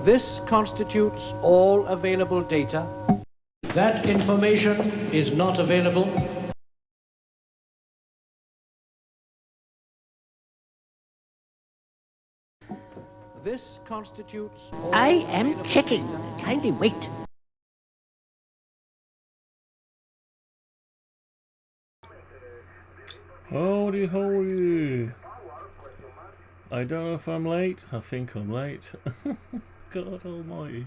This constitutes all available data. That information is not available. This constitutes all I am available checking. data. Kindly wait. Howdy, howdy. I don't know if I'm late. I think I'm late. God almighty.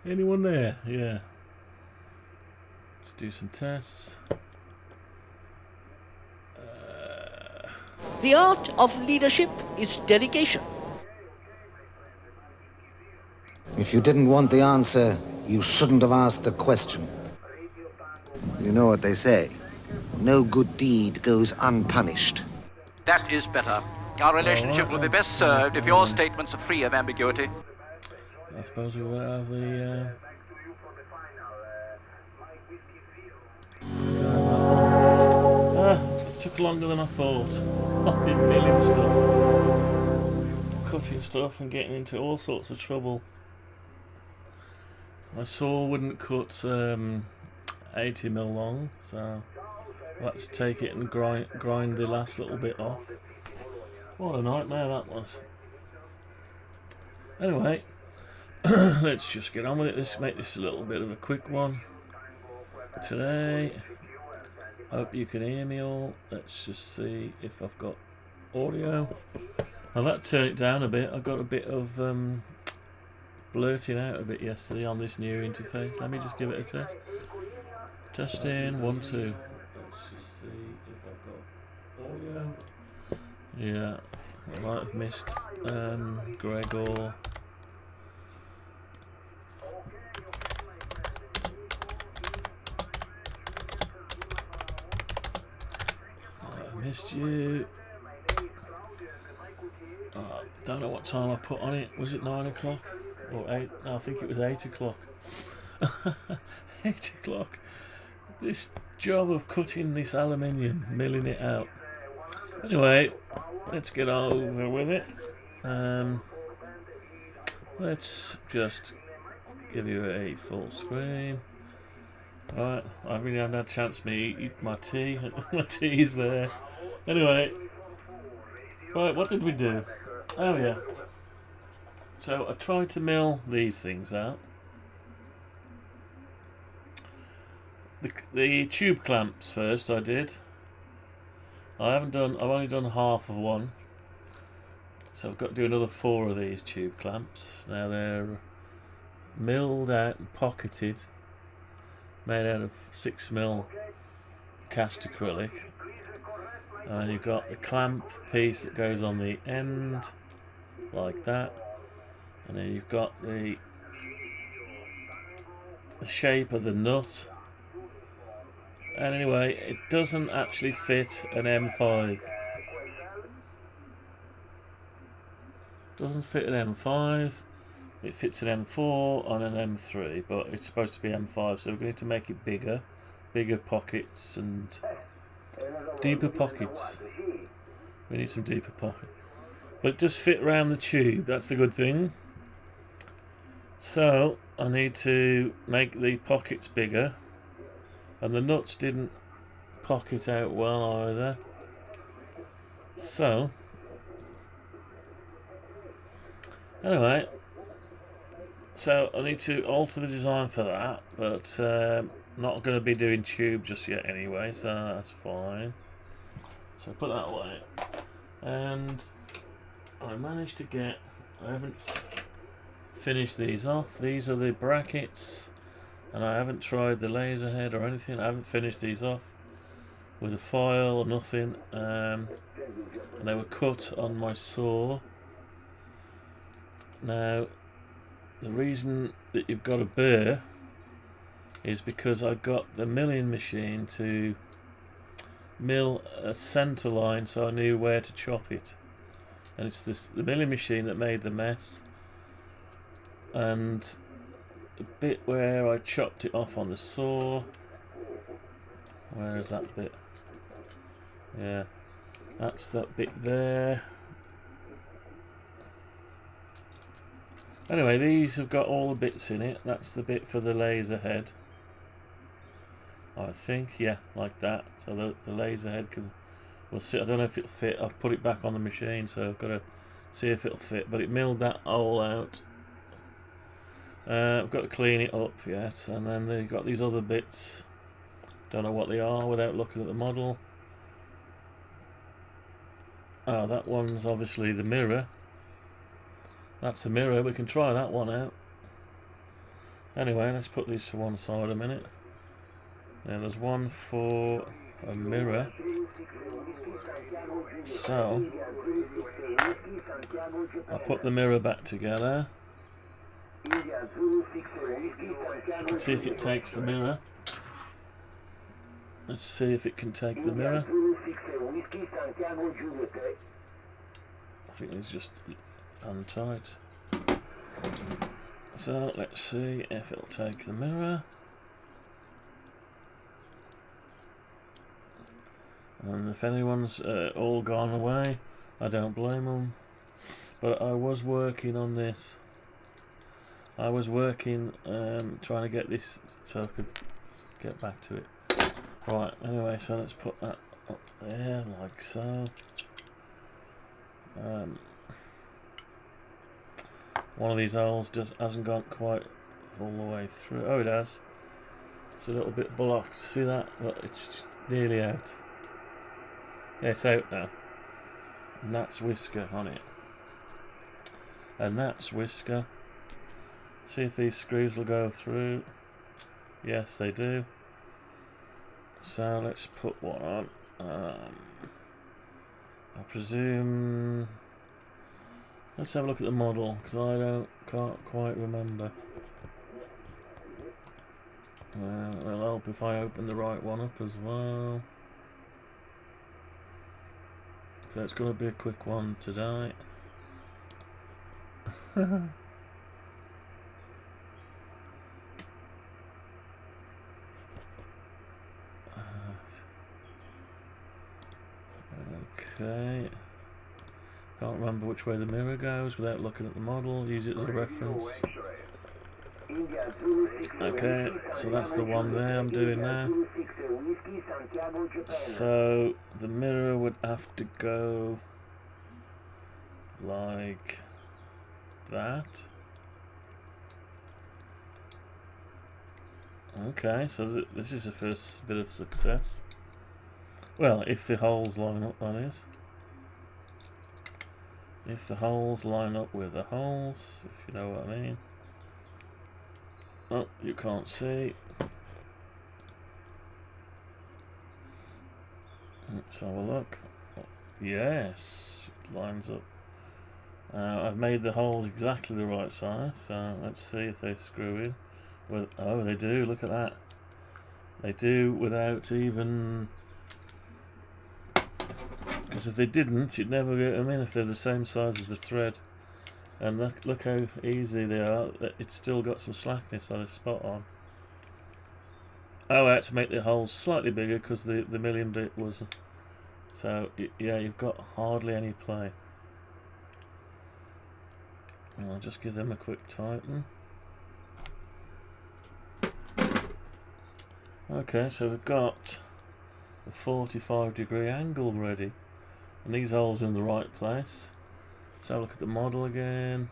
Anyone there? Yeah. Let's do some tests. The art of leadership is delegation. If you didn't want the answer, you shouldn't have asked the question. You know what they say. No good deed goes unpunished. That is better. Our relationship will be best served if your statements are free of ambiguity. I suppose we will have the... It took longer than I thought. I've been milling stuff. Cutting stuff and getting into all sorts of trouble. My saw wouldn't cut 80mm long, so let's take it and grind the last little bit off. What a nightmare that was. Anyway, let's just get on with it. Let's make this a little bit of a quick one today. Hope you can hear me all. Let's just see if I've got audio. I've had to turn it down a bit. I got a bit of blurting out a bit yesterday on this new interface. Let me just give it a test. Testing 1 2. Let's just see if I've got audio. Yeah, I might have missed Gregor. I missed you. Don't know what time I put on it. Was it 9 o'clock or 8? No, I think it was 8 o'clock. 8 o'clock. This job of cutting this aluminium, milling it out. Anyway, let's get over with it. Let's just give you a full screen. Alright, I really haven't had a chance to eat my tea. My tea's there. Anyway, right, what did we do? Oh yeah. So I tried to mill these things out. The tube clamps first I did. I've only done half of one. So I've got to do another 4 of these tube clamps. Now they're milled out and pocketed. Made out of 6mm cast acrylic. And you've got the clamp piece that goes on the end, like that. And then you've got the shape of the nut. And anyway, it doesn't actually fit an M5. Doesn't fit an M5. It fits an M4 on an M3, but it's supposed to be M5, so we're going to make it bigger. Bigger pockets and deeper pockets. We need some deeper pockets. But it does fit around the tube, that's the good thing. So, I need to make the pockets bigger. And the nuts didn't pocket out well either. So, anyway, so I need to alter the design for that, but not going to be doing tube just yet anyway, so that's fine. So put that away. And I managed to get, I haven't finished these off. These are the brackets. And I haven't tried the laser head or anything. I haven't finished these off with a file or nothing. And they were cut on my saw. Now, the reason that you've got a burr is because I got the milling machine to mill a centre line, so I knew where to chop it. And it's the milling machine that made the mess. And the bit where I chopped it off on the saw, where is that bit? Yeah, that's that bit there. Anyway, these have got all the bits in it. That's the bit for the laser head. I think, yeah, like that. So the laser head can... We'll see. I don't know if it'll fit. I've put it back on the machine, so I've got to see if it'll fit. But it milled that all out. I've got to clean it up yet. And then they've got these other bits. Don't know what they are without looking at the model. Oh, that one's obviously the mirror. That's the mirror. We can try that one out. Anyway, let's put these to one side a minute. Now there's one for a mirror. So I'll put the mirror back together. Let's see if it takes the mirror. Let's see if it can take the mirror. I think it's just untight. So let's see if it'll take the mirror. And if anyone's all gone away, I don't blame them. But I was working on this. I was working trying to get this so I could get back to it. Right, anyway, so let's put that up there like so. One of these holes just hasn't gone quite all the way through. Oh, it has. It's a little bit blocked. See that? But it's nearly out. Yeah, it's out now. And that's whisker on it. And that's whisker. See if these screws will go through. Yes, they do. So let's put one on. I presume. Let's have a look at the model because I can't quite remember. It'll help if I open the right one up as well. So it's going to be a quick one today. Okay. Can't remember which way the mirror goes without looking at the model. Use it as a reference. Okay, so that's the one there I'm doing now. So the mirror would have to go like that. Okay, so this is the first bit of success. Well, if the holes line up, that is. If the holes line up with the holes, if you know what I mean. Oh, you can't see. Let's have a look. Oh, yes, it lines up. I've made the holes exactly the right size, so let's see if they screw in. Well, oh, they do, look at that. They do without even... Because if they didn't, you'd never get them in if they're the same size as the thread. And look how easy they are. It's still got some slackness, so they're spot on. Oh, I had to make the holes slightly bigger because the million bit was... So, yeah, you've got hardly any play. I'll just give them a quick tighten. Okay, so we've got the 45-degree angle ready. And these holes are in the right place. Let's have a look at the model again.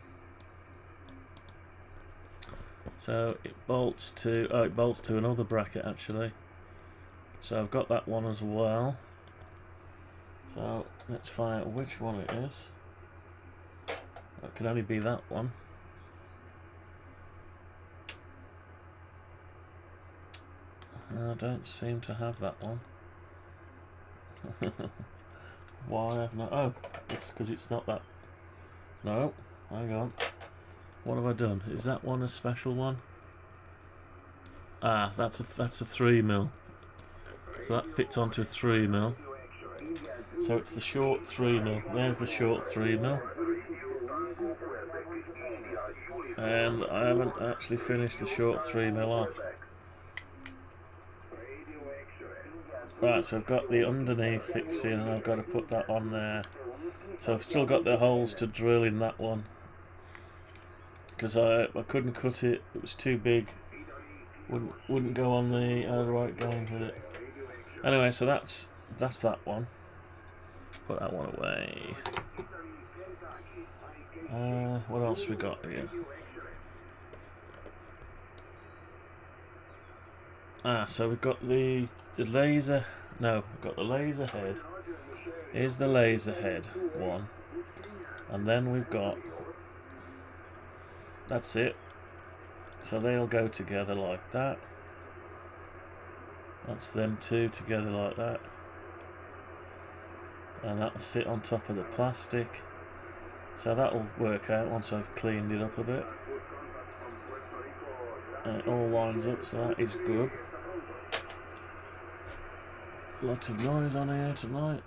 So it bolts to, oh, it bolts to another bracket actually. So I've got that one as well. So let's find out which one it is. It can only be that one. I don't seem to have that one. Why have not? Oh, it's because it's not that. No, hang on. What have I done? Is that one a special one? Ah, that's a 3mm. So that fits onto a 3mm. So it's the short 3mm. There's the short 3mm. And I haven't actually finished the short 3mm off. Right, so I've got the underneath fixing and I've got to put that on there. So I've still got the holes to drill in that one. because I couldn't cut it. It was too big. Wouldn't go on the right game with it. Anyway, so that's that one. Put that one away. What else we got here? So we've got the laser. No, we've got the laser head. Here's the laser head one, and then we've got. That's it. So they'll go together like that. That's them two together like that. And that'll sit on top of the plastic. So that'll work out once I've cleaned it up a bit. And it all lines up, so that is good. Lots of noise on here tonight.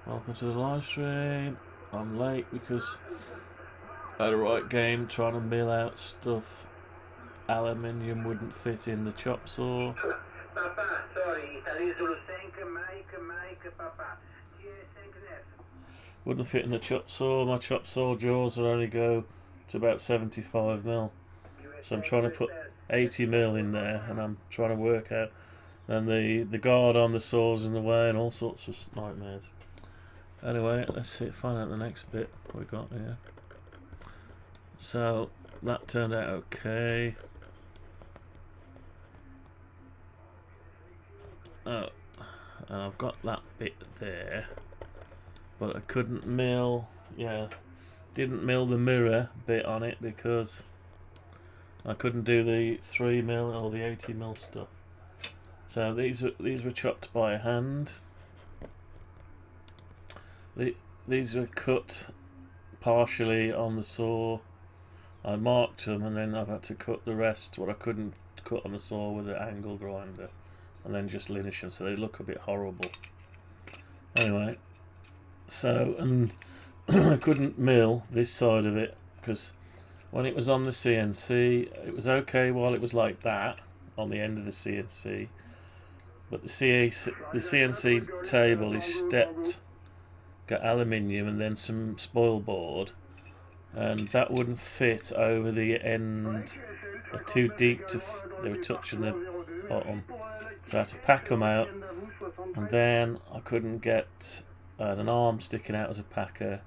Welcome to the live stream. I'm late because I had a right game trying to mill out stuff. Aluminium wouldn't fit in the chop saw. Wouldn't fit in the chop saw. My chop saw jaws will only go to about 75mm. So I'm trying to put 80mm in there, and I'm trying to work out. And the guard on the saw's in the way, and all sorts of nightmares. Anyway, let's see, find out the next bit we got here. So that turned out okay. Oh, and I've got that bit there, but I couldn't mill. Yeah, didn't mill the mirror bit on it because I couldn't do the 3mm or the 80mm stuff. So these were chopped by hand. These were cut partially on the saw. I marked them, and then I've had to cut the rest, what I couldn't cut on the saw, with the angle grinder, and then just linish them, so they look a bit horrible. Anyway, so, and I couldn't mill this side of it, because when it was on the CNC, it was okay while it was like that, on the end of the CNC, but the CNC table is stepped, got aluminium and then some spoil board, and that wouldn't fit over the end. They're too deep to they were touching the bottom, so I had to pack them out, and then I couldn't get. I had an arm sticking out as a packer,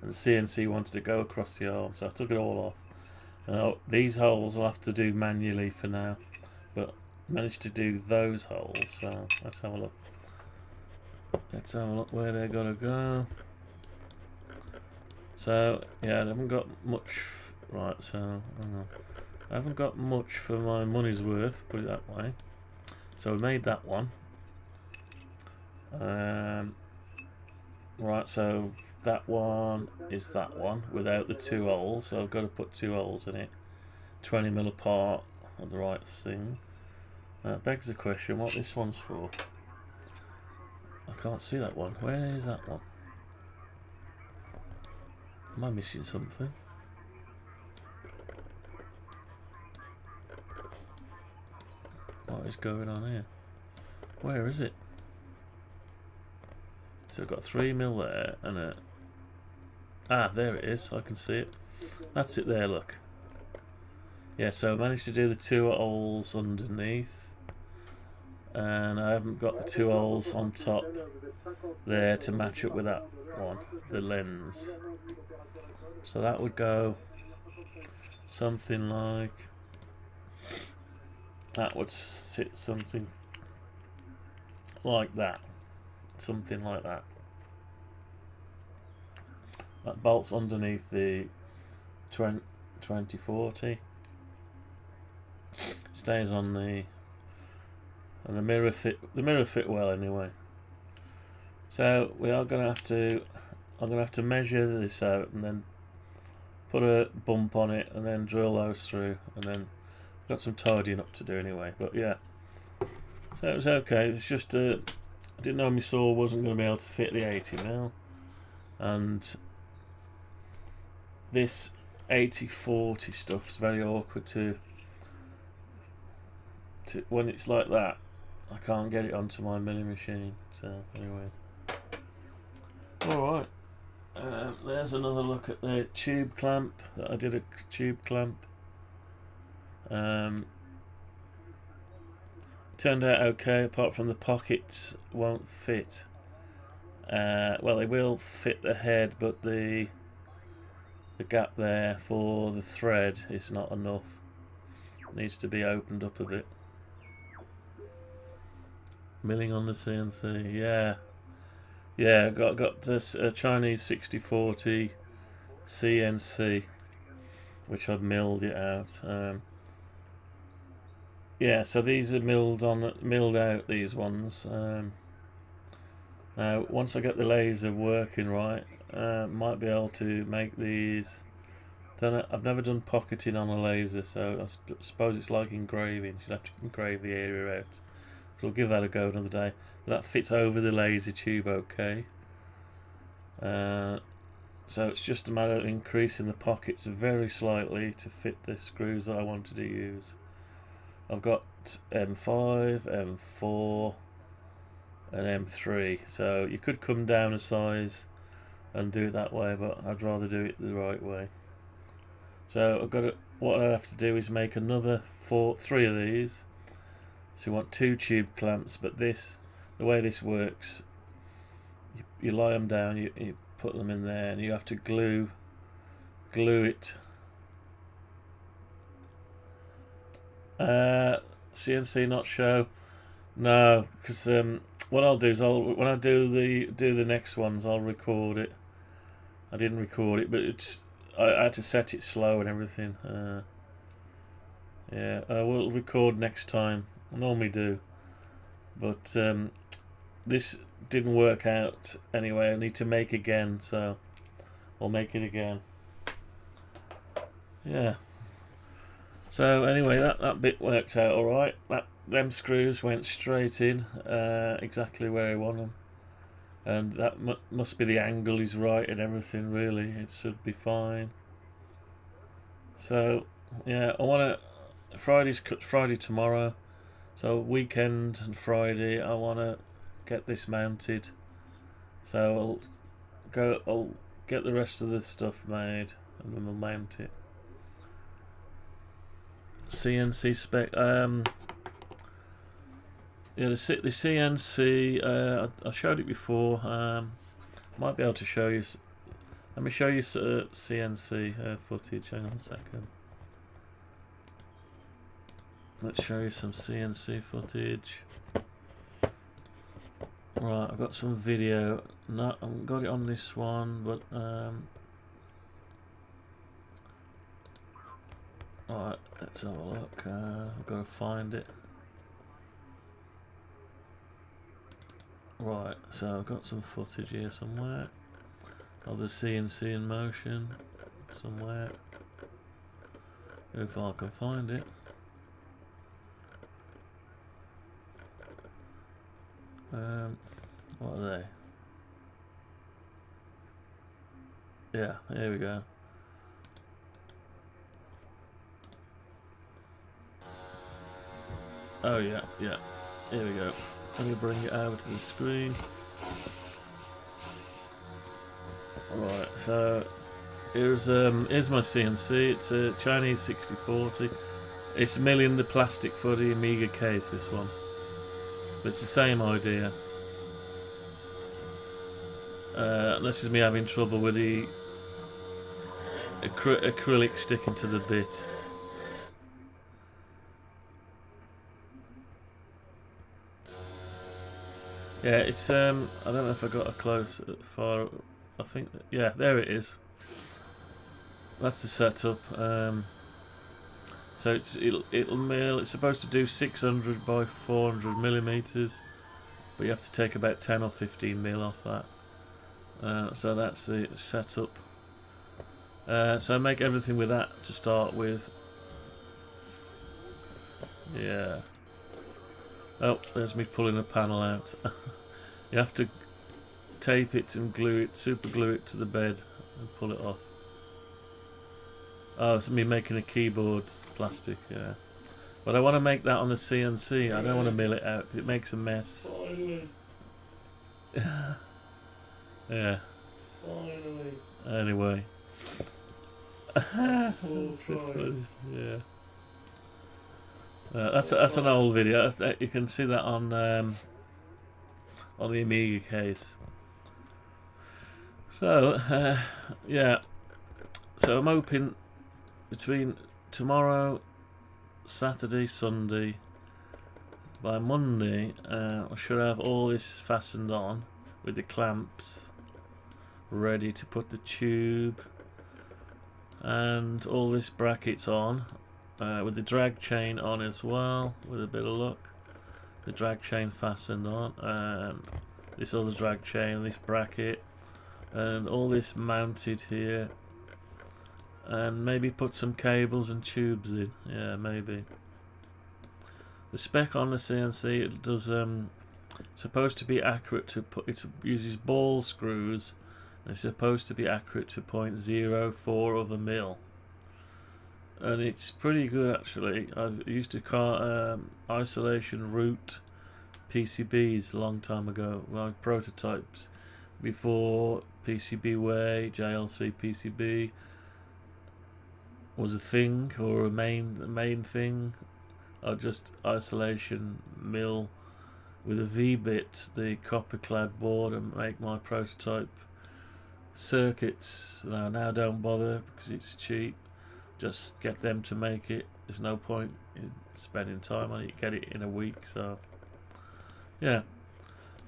and the CNC wanted to go across the arm, so I took it all off. Now these holes I'll have to do manually for now, but I managed to do those holes, so let's have a look. Let's have a look where they're gonna go. So yeah, I haven't got much. Right, so I haven't got much for my money's worth, put it that way. So we made that one. Right, so that one is that one without the two holes. So I've got to put two holes in it, 20mm apart, at the right thing. That begs the question, what this one's for. I can't see that one. Where is that one? Am I missing something? What is going on here? Where is it? So I've got 3mm there and a... Ah, there it is. I can see it. That's it there, look. Yeah, so I managed to do the two holes underneath. And I haven't got the two holes on top there to match up with that one, the lens. So that would go something like... That would sit something like that. Something like that. That bolts underneath the 2040. Stays on the... And the mirror fit well anyway. So we are gonna have to I'm gonna have to measure this out and then put a bump on it and then drill those through, and then got some tidying up to do anyway. But yeah. So it was okay. It's just I didn't know my saw wasn't gonna be able to fit the 80mm. And this 80-40 stuff is very awkward to when it's like that. I can't get it onto my milling machine. So anyway, all right. There's another look at the tube clamp. I did a tube clamp. Turned out okay, apart from the pockets won't fit. Well, they will fit the head, but the gap there for the thread is not enough. It needs to be opened up a bit. Milling on the CNC, yeah. Yeah, got this Chinese 6040 CNC, which I've milled it out. Yeah, so these are milled out. These ones. Now, once I get the laser working right, might be able to make these. Don't know, I've never done pocketing on a laser, so I suppose it's like engraving. You'd have to engrave the area out. So we'll give that a go another day. But that fits over the laser tube okay. So it's just a matter of increasing the pockets very slightly to fit the screws that I wanted to use. I've got M5, M4 and M3, so you could come down a size and do it that way, but I'd rather do it the right way. So what I have to do is make another 3 of these. So you want 2 tube clamps, but the way this works, you lie them down, you put them in there, and you have to glue it. CNC not show, no, because what I'll do is when I do the next ones, I'll record it. I didn't record it, but I had to set it slow and everything. Yeah, I will record next time. I normally do, but this didn't work out anyway. I need to make again, so I'll make it again. Yeah. So anyway, that bit worked out all right. Them screws went straight in, exactly where I want them, and that must be the angle is right and everything. Really, it should be fine. So yeah, I want to Friday tomorrow. So weekend and Friday, I want to get this mounted. So I'll get the rest of the stuff made, and then we'll mount it. CNC spec. Yeah, the CNC. I showed it before. Might be able to show you. Let me show you CNC footage. Hang on a second. Let's show you some CNC footage. Right, I've got some video. No, I haven't got it on this one, but right, let's have a look. I've got to find it. Right, so I've got some footage here somewhere of the CNC in motion somewhere, if I can find it. What are they? Yeah, here we go. Oh yeah, here we go. Let me bring it over to the screen. Right, so here's my CNC. It's a Chinese 6040. It's milling the plastic for the Amiga case, this one. But it's the same idea. This is me having trouble with the acrylic sticking to the bit. Yeah, it's I don't know if I got a close far. I think yeah, there it is. That's the setup. So it'll mill. It's supposed to do 600 by 400 millimeters, but you have to take about 10 or 15 mil off that. So that's the setup. So I make everything with that to start with. Yeah. Oh, there's me pulling a panel out. You have to tape it and glue it, super glue it to the bed and pull it off. Oh, it's me making a keyboard plastic, yeah. But I want to make that on the CNC. I don't want to mill it out because it makes a mess. Finally. Yeah. Finally. Anyway. Full size. Yeah. That's an old video. You can see that on the Amiga case. So yeah. So I'm hoping between tomorrow, Saturday, Sunday, by Monday, I should have all this fastened on with the clamps, ready to put the tube and all this brackets on, with the drag chain on as well, with a bit of luck. The drag chain fastened on, and this other drag chain, this bracket, and all this mounted here, and maybe put some cables and tubes in. Yeah, maybe. The spec on the CNC, it does supposed to be accurate to put. It uses ball screws, and it's supposed to be accurate to 0.04 of a mil, and it's pretty good actually. I used to isolation route PCBs a long time ago, like prototypes, before PCBWay, JLC PCB was a thing, or a main thing. I just isolation mill with a V-bit the copper clad board and make my prototype circuits. Now don't bother because it's cheap. Just get them to make it. There's no point in spending time on it. You get it in a week. So yeah.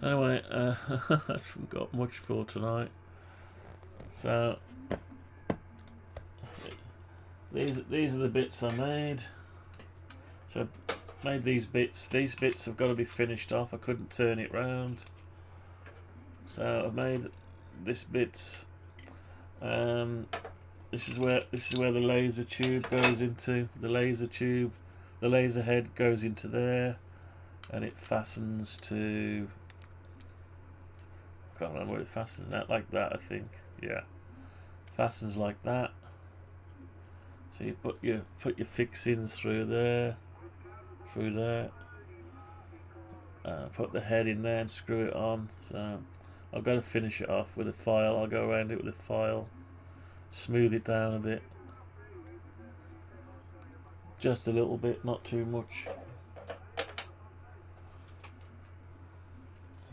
Anyway, I haven't got much for tonight. So these are the bits I made. So I made these bits. These bits have got to be finished off. I couldn't turn it round. So I've made this bits. This is where the laser tube goes into. The laser tube, the laser head goes into there, and it fastens to. I can't remember what it fastens at. Like that, I think. Yeah, fastens like that. So you put your fixings through there. Put the head in there and screw it on. So I've got to finish it off with a file. I'll go around it with a file, smooth it down a bit, just a little bit, not too much.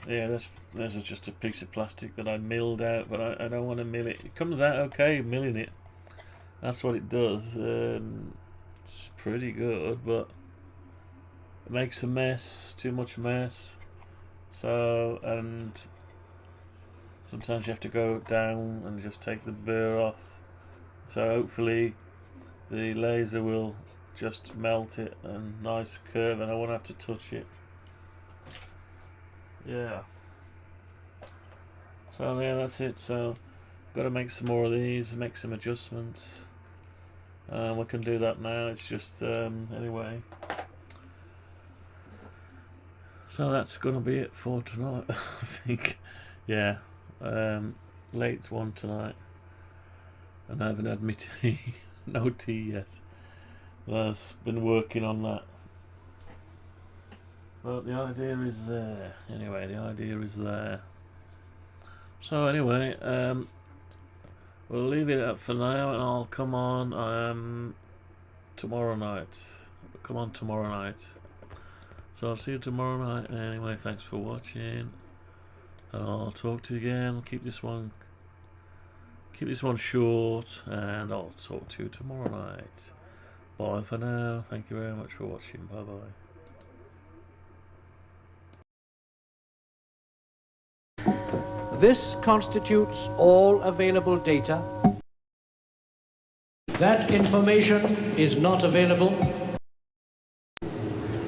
Yeah, there's just a piece of plastic that I milled out, but I don't want to mill it. It comes out okay milling it. That's what it does. It's pretty good, but it makes a mess, too much mess. So, and sometimes you have to go down and just take the burr off. So hopefully the laser will just melt it and nice curve, and I won't have to touch it. Yeah. So yeah, that's it. So got to make some more of these, make some adjustments. We can do that now. It's just anyway. So that's gonna be it for tonight. I think. Yeah. Late one tonight, and I haven't had my tea. No tea yet. I've been working on that. But the idea is there. Anyway, the idea is there. So anyway, we'll leave it up for now, and I'll come on tomorrow night. Come on tomorrow night. So I'll see you tomorrow night. Anyway, thanks for watching, and I'll talk to you again. Keep this one short, and I'll talk to you tomorrow night. Bye for now. Thank you very much for watching. Bye bye. This constitutes all available data. That information is not available.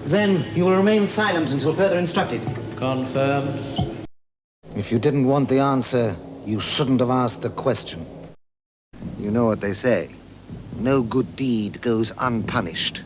Then you will remain silent until further instructed. Confirmed. If you didn't want the answer, you shouldn't have asked the question. You know what they say. No good deed goes unpunished.